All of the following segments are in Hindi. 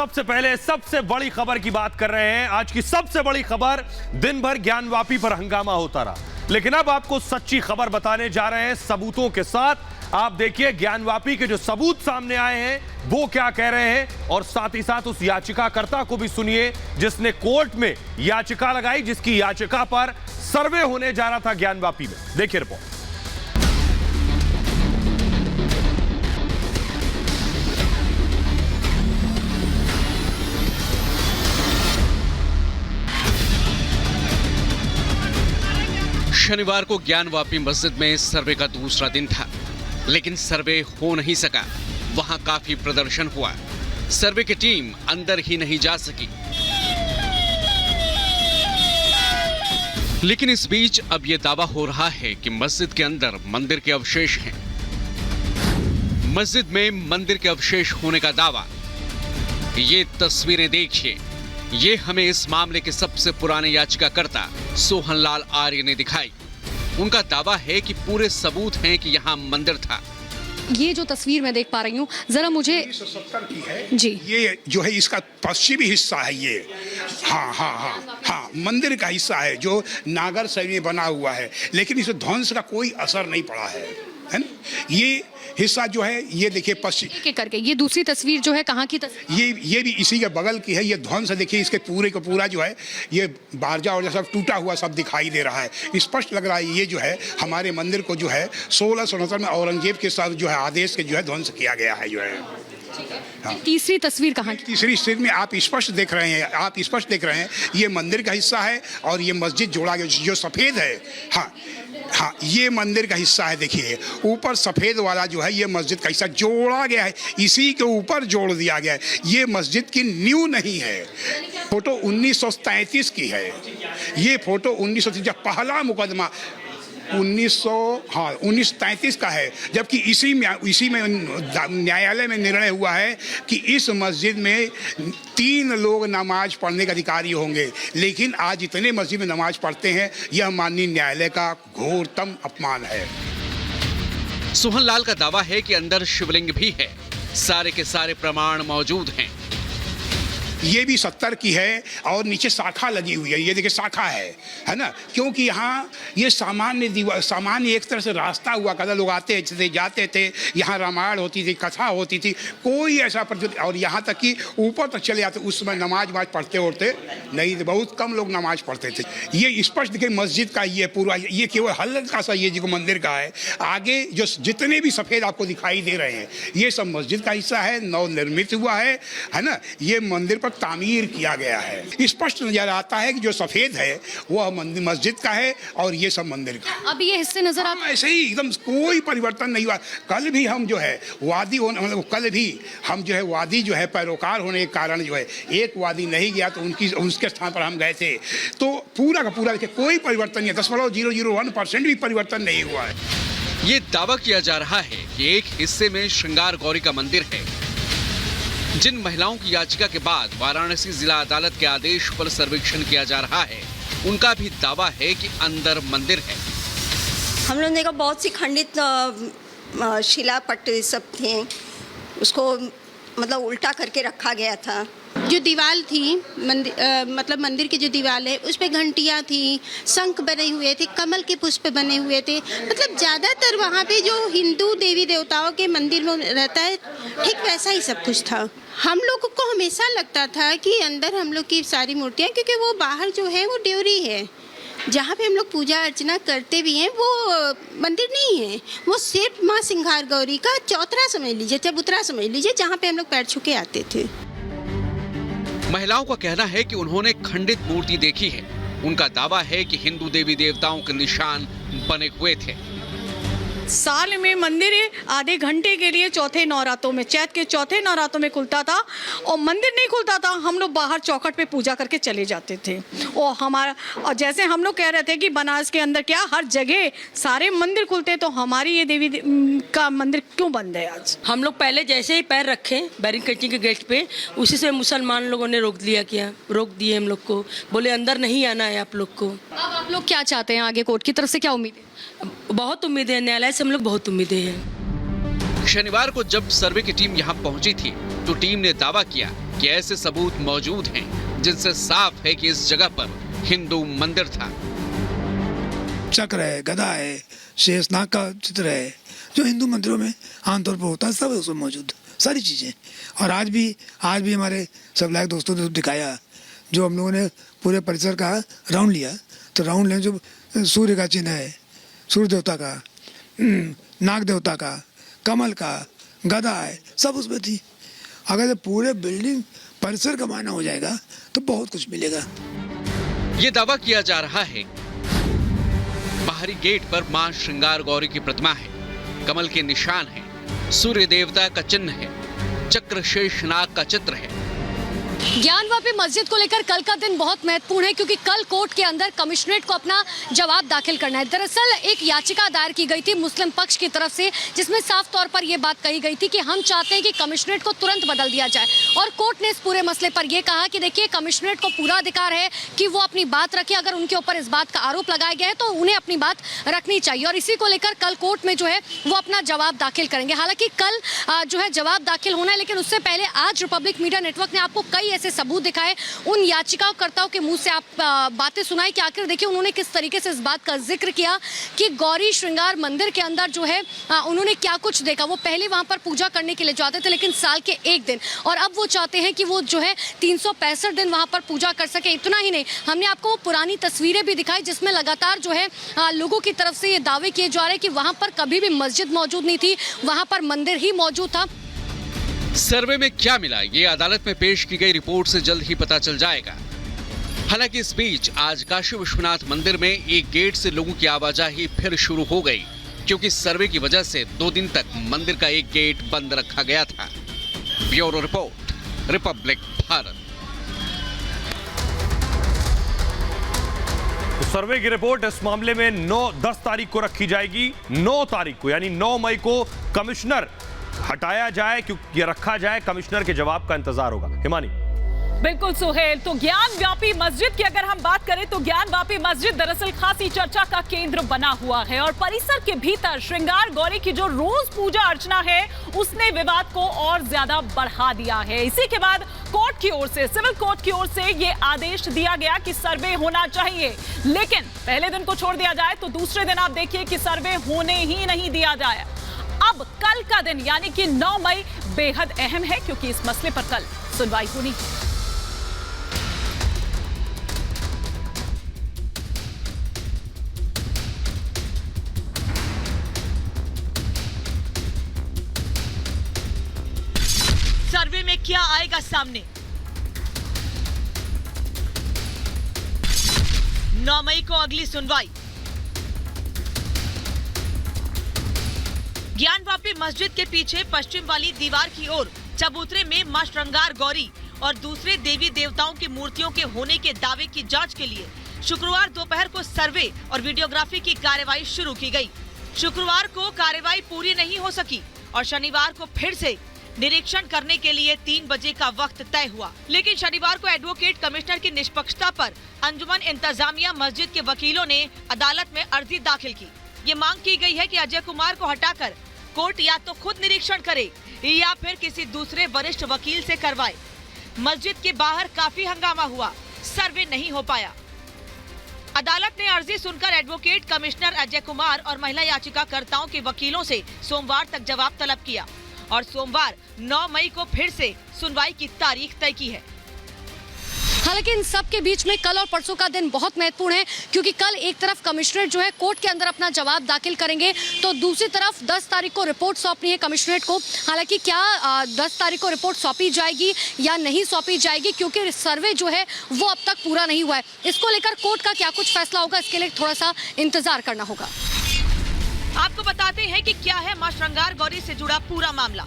सबसे पहले सबसे बड़ी खबर की बात कर रहे हैं। आज की सबसे बड़ी खबर, दिन भर ज्ञानवापी पर हंगामा होता रहा, लेकिन अब आपको सच्ची खबर बताने जा रहे हैं सबूतों के साथ। आप देखिए ज्ञानवापी के जो सबूत सामने आए हैं वो क्या कह रहे हैं, और साथ ही साथ उस याचिकाकर्ता को भी सुनिए जिसने कोर्ट में याचिका लगाई, जिसकी याचिका पर सर्वे होने जा रहा था ज्ञानवापी में। देखिए रिपोर्ट। शनिवार को ज्ञानवापी मस्जिद में सर्वे का दूसरा दिन था, लेकिन सर्वे हो नहीं सका। वहां काफी प्रदर्शन हुआ, सर्वे की टीम अंदर ही नहीं जा सकी। लेकिन इस बीच अब यह दावा हो रहा है कि मस्जिद के अंदर मंदिर के अवशेष हैं। मस्जिद में मंदिर के अवशेष होने का दावा। ये तस्वीरें देखिए, ये हमें इस मामले के सबसे पुराने याचिकाकर्ता सोहनलाल आर्य ने दिखाई। उनका दावा है कि पूरे सबूत हैं कि यहाँ मंदिर था। ये जो तस्वीर मैं देख पा रही हूँ, जरा मुझे 1970 की है जी। ये जो है इसका पश्चिमी हिस्सा है ये। हाँ, मंदिर का हिस्सा है जो नागर शैली में बना हुआ है, लेकिन इस ध्वंस का कोई असर नहीं पड़ा है ना। ये हिस्सा जो है ये देखिए पश्चिम के करके। ये दूसरी तस्वीर जो है कहाँ की तस्वीर? ये भी इसी के बगल की है। ये ध्वंस देखिए, इसके पूरे को पूरा जो है ये बारजा और सब टूटा हुआ सब दिखाई दे रहा है। स्पष्ट लग रहा है ये जो है हमारे मंदिर को जो है 1669 में औरंगजेब के साथ जो है आदेश के जो है ध्वंस किया गया है जो है। हाँ। तीसरी तस्वीर कहाँ की? तीसरी स्थिति में आप स्पष्ट देख रहे हैं, ये मंदिर का हिस्सा है और ये मस्जिद जोड़ा गया जो सफेद है। हाँ, ये मंदिर का हिस्सा है। देखिए ऊपर सफेद वाला जो है ये मस्जिद का हिस्सा जोड़ा गया है, इसी के ऊपर जोड़ दिया गया है। ये मस्जिद की नींव नहीं है। फोटो 1933 की है। ये फोटो 1933 पहला मुकदमा 1933 का है, जबकि इसी में न्यायालय में निर्णय हुआ है कि इस मस्जिद में 3 लोग नमाज पढ़ने के अधिकारी होंगे, लेकिन आज इतने मस्जिद में नमाज पढ़ते हैं। यह माननीय न्यायालय का घोरतम अपमान है। सोहनलाल का दावा है कि अंदर शिवलिंग भी है, सारे के सारे प्रमाण मौजूद हैं। ये भी 70 की है और नीचे शाखा लगी हुई है। ये देखिए शाखा है ना, क्योंकि यहाँ ये सामान्य एक तरह से रास्ता हुआ करता। लोग आते थे जाते थे, यहाँ रामायण होती थी, कथा होती थी, कोई ऐसा प्रचलित। और यहाँ तक कि ऊपर तक चले जाते। उस समय नमाज पढ़ते नहीं थे, बहुत कम लोग नमाज पढ़ते थे। ये स्पष्ट देखिए मस्जिद का ये पूरा, ये केवल हल्का सा ये जो मंदिर का है। आगे जो जितने भी सफ़ेद आपको दिखाई दे रहे हैं ये सब मस्जिद का हिस्सा है, नवनिर्मित हुआ है ना। ये मंदिर पर तामीर किया गया है। स्पष्ट नजर आता है कि जो सफेद है वो मस्जिद का है और ये सब मंदिर का। अब ये हिस्से नजर आते हैं ऐसे ही एकदम कोई परिवर्तन नहीं हुआ। कल भी हम जो है वादी जो है पैरोकार होने के कारण जो है एक वादी नहीं गया तो उसके स्थान पर हम गए थे। तो पूरा का पूरा देखिए कोई परिवर्तन नहीं है। 0.001% भी परिवर्तन नहीं हुआ है। ये दावा किया जा रहा है कि एक हिस्से में श्रृंगार गौरी का मंदिर है। जिन महिलाओं की याचिका के बाद वाराणसी जिला अदालत के आदेश पर सर्वेक्षण किया जा रहा है, उनका भी दावा है कि अंदर मंदिर है। हम लोगों ने देखा बहुत सी खंडित शिलापट सब थे, उसको मतलब उल्टा करके रखा गया था। जो दीवार थी मतलब मंदिर की जो दीवार है उस पे घंटियाँ थी, शंख बने हुए थे, कमल के पुष्प बने हुए थे। मतलब ज़्यादातर वहाँ पे जो हिंदू देवी देवताओं के मंदिर में रहता है ठीक वैसा ही सब कुछ था। हम लोग को हमेशा लगता था कि अंदर हम लोग की सारी मूर्तियाँ, क्योंकि वो बाहर जो है वो ड्योरी है, जहाँ पे हम लोग पूजा अर्चना करते भी हैं वो मंदिर नहीं है। वो सिर्फ माँ सिंगार गौरी का चौतरा समझ लीजिए, चबूतरा समझ लीजिए, जहाँ पे हम लोग पैर छू के आते थे। महिलाओं का कहना है कि उन्होंने खंडित मूर्ति देखी है। उनका दावा है कि हिंदू देवी देवताओं के निशान बने हुए थे। साल में मंदिर आधे घंटे के लिए चौथे नवरात्रों में, चैत के चौथे नवरात्रों में खुलता था और मंदिर नहीं खुलता था। हम लोग बाहर चौखट पे पूजा करके चले जाते थे। और जैसे हम लोग कह रहे थे कि बनारस के अंदर क्या हर जगह सारे मंदिर खुलते, तो हमारी ये देवी का मंदिर क्यों बंद है आज? हम लोग पहले जैसे ही पैर रखे बैरिकेटिंग के गेट पे, उसी से मुसलमान लोगों ने रोक दिए हम लोग को, बोले अंदर नहीं आना है आप लोग को। अब आप लोग क्या चाहते हैं आगे? कोर्ट की तरफ से क्या उम्मीद है? बहुत उम्मीदें हैं, न्यायालय से हम लोग बहुत उम्मीदें हैं। शनिवार को जब सर्वे की टीम यहां पहुंची थी तो टीम ने दावा किया कि ऐसे सबूत मौजूद हैं जिनसे साफ है कि इस जगह पर हिंदू मंदिर था। चक्र है, गदा है, शेषनाग का चित्र है, जो हिंदू मंदिरों में आमतौर पर होता है, सब है उसमें मौजूद, सारी चीज़ें। और आज भी हमारे सब लायक दोस्तों ने दिखाया, जो हम लोगों ने पूरे परिसर का राउंड लिया, तो राउंड लें जो सूर्य का चिन्ह है, सूर्य देवता का, नाग देवता का, कमल का, गदा है, सब उसमें थी। अगर ये पूरे बिल्डिंग परिसर का मायना हो जाएगा तो बहुत कुछ मिलेगा। ये दावा किया जा रहा है बाहरी गेट पर मां श्रृंगार गौरी की प्रतिमा है, कमल के निशान है, सूर्य देवता का चिन्ह है, चक्र शेष नाग का चित्र है। ज्ञानवापी मस्जिद को लेकर कल का दिन बहुत महत्वपूर्ण है, क्योंकि कल कोर्ट के अंदर कमिश्नरेट को अपना जवाब दाखिल करना है। दरअसल एक याचिका दायर की गई थी मुस्लिम पक्ष की तरफ से, जिसमें साफ तौर पर यह बात कही गई थी कि हम चाहते हैं कि कमिश्नरेट को तुरंत बदल दिया जाए। और कोर्ट ने इस पूरे मसले पर यह कहा कि देखिए, कमिश्नरेट को पूरा अधिकार है कि वो अपनी बात रखे। अगर उनके ऊपर इस बात का आरोप लगाया गया है तो उन्हें अपनी बात रखनी चाहिए, और इसी को लेकर कल कोर्ट में जो है वो अपना जवाब दाखिल करेंगे। हालांकि कल जो है जवाब दाखिल होना है, लेकिन उससे पहले आज रिपब्लिक मीडिया नेटवर्क ने आपको कई ऐसे सबूत दिखाए, उन याचिकाकर्ताओं के मुंह से आप बातें सुनाई कि आखिर देखिए उन्होंने किस तरीके से इस बात का जिक्र किया कि गौरी श्रृंगार मंदिर के अंदर जो है उन्होंने क्या कुछ देखा। वो पहले वहां पर पूजा करने के लिए जाते थे, लेकिन साल के एक दिन, और अब वो चाहते हैं कि वो जो है 365 दिन वहां पर पूजा कर सके। इतना ही नहीं, हमने आपको वो पुरानी तस्वीरें भी दिखाई जिसमें लगातार जो है लोगों की तरफ से ये दावे किए जा रहे हैं कि वहां पर कभी भी मस्जिद मौजूद नहीं थी, वहां पर मंदिर ही मौजूद था। सर्वे में क्या मिला, ये अदालत में पेश की गई रिपोर्ट से जल्द ही पता चल जाएगा। हालांकि इस बीच आज काशी विश्वनाथ मंदिर में एक गेट से लोगों की आवाजाही फिर शुरू हो गई, क्योंकि सर्वे की वजह से 2 दिन तक मंदिर का एक गेट बंद रखा गया था। Bureau report, Republic Bharat. तो सर्वे की रिपोर्ट इस मामले में 10 तारीख को रखी जाएगी। 9 तारीख को यानी 9 मई को कमिश्नर हटाया जाए क्योंकि ये रखा जाए, कमिश्नर के जवाब का इंतजार होगा। हिमानी। बिल्कुल सुहेल, तो ज्ञानवापी मस्जिद की अगर हम बात करें तो ज्ञानवापी मस्जिद दरअसल खासी चर्चा का केंद्र बना हुआ है, और परिसर के भीतर श्रृंगार गौरी की जो रोज पूजा अर्चना है उसने विवाद को और ज्यादा बढ़ा दिया है। इसी के बाद कोर्ट की ओर से, सिविल कोर्ट की ओर से ये आदेश दिया गया कि सर्वे होना चाहिए, लेकिन पहले दिन को छोड़ दिया जाए तो दूसरे दिन आप देखिए कि सर्वे होने ही नहीं दिया जाए। अब कल का दिन यानी कि 9 मई बेहद अहम है, क्योंकि इस मसले पर कल सुनवाई होनी है। सर्वे में क्या आएगा सामने? 9 मई को अगली सुनवाई। ज्ञानवापी मस्जिद के पीछे पश्चिम वाली दीवार की ओर चबूतरे में मां श्रृंगार गौरी और दूसरे देवी देवताओं की मूर्तियों के होने के दावे की जांच के लिए शुक्रवार दोपहर को सर्वे और वीडियोग्राफी की कार्रवाई शुरू की गई। शुक्रवार को कार्रवाई पूरी नहीं हो सकी और शनिवार को फिर से निरीक्षण करने के लिए 3 बजे का वक्त तय हुआ, लेकिन शनिवार को एडवोकेट कमिश्नर की निष्पक्षता पर अंजुमन इंतजामिया मस्जिद के वकीलों ने अदालत में अर्जी दाखिल की। ये मांग की गई है कि अजय कुमार को हटाकर कोर्ट या तो खुद निरीक्षण करे या फिर किसी दूसरे वरिष्ठ वकील से करवाए। मस्जिद के बाहर काफी हंगामा हुआ, सर्वे नहीं हो पाया। अदालत ने अर्जी सुनकर एडवोकेट कमिश्नर अजय कुमार और महिला याचिकाकर्ताओं के वकीलों से सोमवार तक जवाब तलब किया और सोमवार 9 मई को फिर से सुनवाई की तारीख तय की है। हालांकि इन सब के बीच में कल और परसों का दिन बहुत महत्वपूर्ण है, क्योंकि कल एक तरफ कमिश्नरेट जो है कोर्ट के अंदर अपना जवाब दाखिल करेंगे, तो दूसरी तरफ 10 तारीख को रिपोर्ट सौंपनी है कमिश्नरेट को। हालांकि क्या 10 तारीख को रिपोर्ट सौंपी जाएगी या नहीं सौंपी जाएगी, क्योंकि सर्वे जो है वो अब तक पूरा नहीं हुआ है। इसको लेकर कोर्ट का क्या कुछ फैसला होगा, इसके लिए थोड़ा सा इंतजार करना होगा। आपको बताते हैं कि क्या है मां श्रृंगार गौरी से जुड़ा पूरा मामला।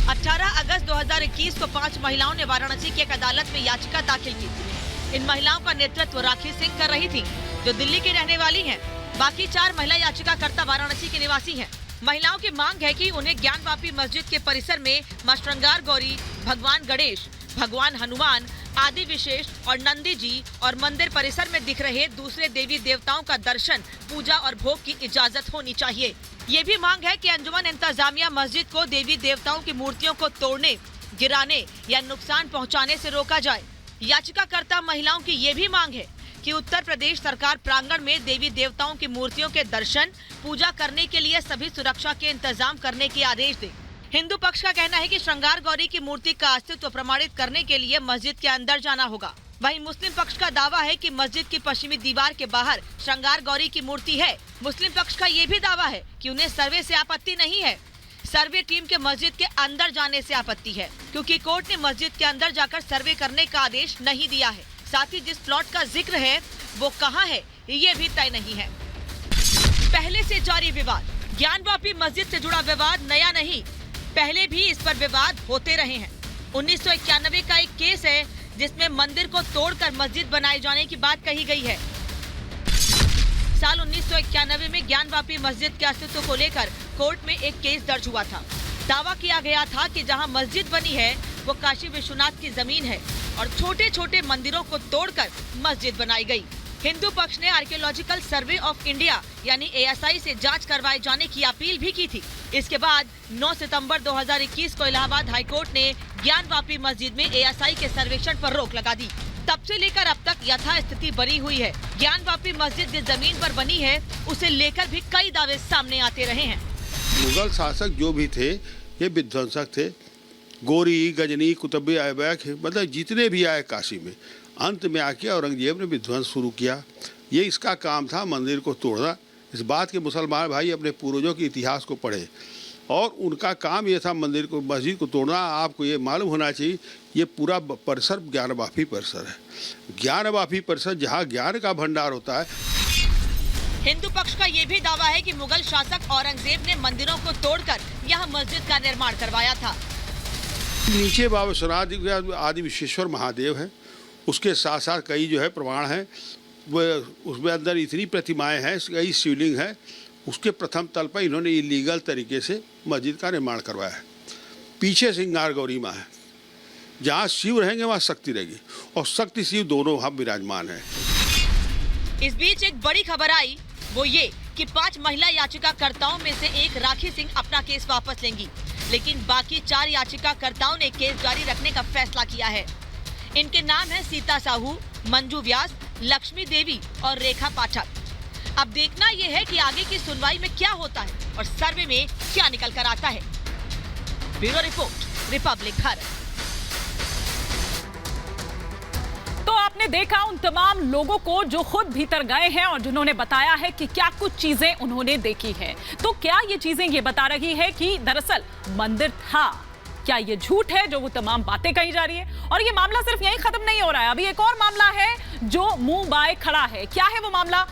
18 अगस्त 2021 को 5 महिलाओं ने वाराणसी की एक अदालत में याचिका दाखिल की थी। इन महिलाओं का नेतृत्व राखी सिंह कर रही थी, जो दिल्ली की रहने वाली हैं। बाकी 4 महिला याचिकाकर्ता वाराणसी के निवासी हैं। महिलाओं की मांग है कि उन्हें ज्ञानवापी मस्जिद के परिसर में मां श्रृंगार गौरी, भगवान गणेश, भगवान हनुमान आदि विशेष और नंदी जी और मंदिर परिसर में दिख रहे दूसरे देवी देवताओं का दर्शन, पूजा और भोग की इजाजत होनी चाहिए। ये भी मांग है कि अंजुमन इंतजामिया मस्जिद को देवी देवताओं की मूर्तियों को तोड़ने, गिराने या नुकसान पहुंचाने से रोका जाए। याचिकाकर्ता महिलाओं की ये भी मांग है कि उत्तर प्रदेश सरकार प्रांगण में देवी देवताओं की मूर्तियों के दर्शन पूजा करने के लिए सभी सुरक्षा के इंतजाम करने के आदेश दे। हिंदू पक्ष का कहना है कि श्रृंगार गौरी की मूर्ति का अस्तित्व प्रमाणित करने के लिए मस्जिद के अंदर जाना होगा। वहीं मुस्लिम पक्ष का दावा है कि मस्जिद की पश्चिमी दीवार के बाहर श्रृंगार गौरी की मूर्ति है। मुस्लिम पक्ष का ये भी दावा है कि उन्हें सर्वे से आपत्ति नहीं है। सर्वे टीम के मस्जिद के अंदर जाने से आपत्ति है, क्योंकि कोर्ट ने मस्जिद के अंदर जाकर सर्वे करने का आदेश नहीं दिया है। साथ ही जिस प्लॉट का जिक्र है वो कहाँ है ये भी तय नहीं है। पहले से जारी विवाद। ज्ञानवापी मस्जिद से जुड़ा विवाद नया नहीं, पहले भी इस पर विवाद होते रहे हैं। 1991 का एक केस है जिसमें मंदिर को तोड़कर मस्जिद बनाए जाने की बात कही गई है। साल 1991 में ज्ञानवापी मस्जिद के अस्तित्व को लेकर कोर्ट में एक केस दर्ज हुआ था। दावा किया गया था कि जहां मस्जिद बनी है वो काशी विश्वनाथ की जमीन है और छोटे छोटे मंदिरों को तोड़कर मस्जिद बनाई गई। हिंदू पक्ष ने आर्कियोलॉजिकल सर्वे ऑफ इंडिया यानी ASI से जांच करवाए जाने की अपील भी की थी। इसके बाद 9 सितंबर 2021 को इलाहाबाद हाईकोर्ट ने ज्ञानवापी मस्जिद में ASI के सर्वेक्षण पर रोक लगा दी। तब से लेकर अब तक यथास्थिति बनी हुई है। ज्ञानवापी मस्जिद जिस जमीन पर बनी है उसे लेकर भी कई दावे सामने आते रहे हैं। मुगल शासक जो भी थे ये विध्वंसक थे। गोरी, गजनी, कुतुब ऐबक, मतलब जितने भी आए काशी में, अंत में आके औरंगजेब ने विध्वंस शुरू किया। ये इसका काम था, मंदिर को तोड़ना। इस बात के मुसलमान भाई अपने पूर्वजों के इतिहास को पढ़े और उनका काम ये था मंदिर को, मस्जिद को तोड़ना। आपको ये मालूम होना चाहिए ये पूरा परिसर ज्ञानवापी परिसर है। ज्ञानवापी परिसर जहाँ ज्ञान का भंडार होता है। हिंदू पक्ष का ये भी दावा है कि मुगल शासक औरंगजेब ने मंदिरों को तोड़कर यहाँ मस्जिद का निर्माण करवाया था। नीचे बाबा विश्वनाथ आदि विश्वेश्वर महादेव हैं, उसके साथ साथ कई जो है प्रमाण हैं, वो उसमें अंदर इतनी प्रतिमाएं हैं, कई शिवलिंग हैं। उसके प्रथम तल पर इन्होंने इलीगल तरीके से मस्जिद का निर्माण करवाया है। पीछे श्रृंगार गौरी माँ है, जहाँ शिव रहेंगे वहाँ शक्ति रहेगी और शक्ति शिव दोनों वहाँ विराजमान है। इस बीच एक बड़ी खबर आई, वो ये कि 5 महिला याचिकाकर्ताओं में से एक राखी सिंह अपना केस वापस लेंगी, लेकिन बाकी 4 याचिकाकर्ताओं ने केस जारी रखने का फैसला किया है। इनके नाम है सीता साहू, मंजू व्यास, लक्ष्मी देवी और रेखा पाठक। अब देखना यह है कि आगे की सुनवाई में क्या होता है और सर्वे में क्या निकल कर आता है। Bureau report, Republic Bharat. तो आपने देखा उन तमाम लोगों को जो खुद भीतर गए हैं और जिन्होंने बताया है कि क्या कुछ चीजें उन्होंने देखी है। तो क्या ये चीजें ये बता रही है कि दरअसल मंदिर था? क्या ये झूठ है जो वो तमाम बातें कही जा रही है? और ये मामला सिर्फ यहीं खत्म नहीं हो रहा है, अभी एक और मामला है जो मुंह बाए खड़ा है। क्या है वो मामला,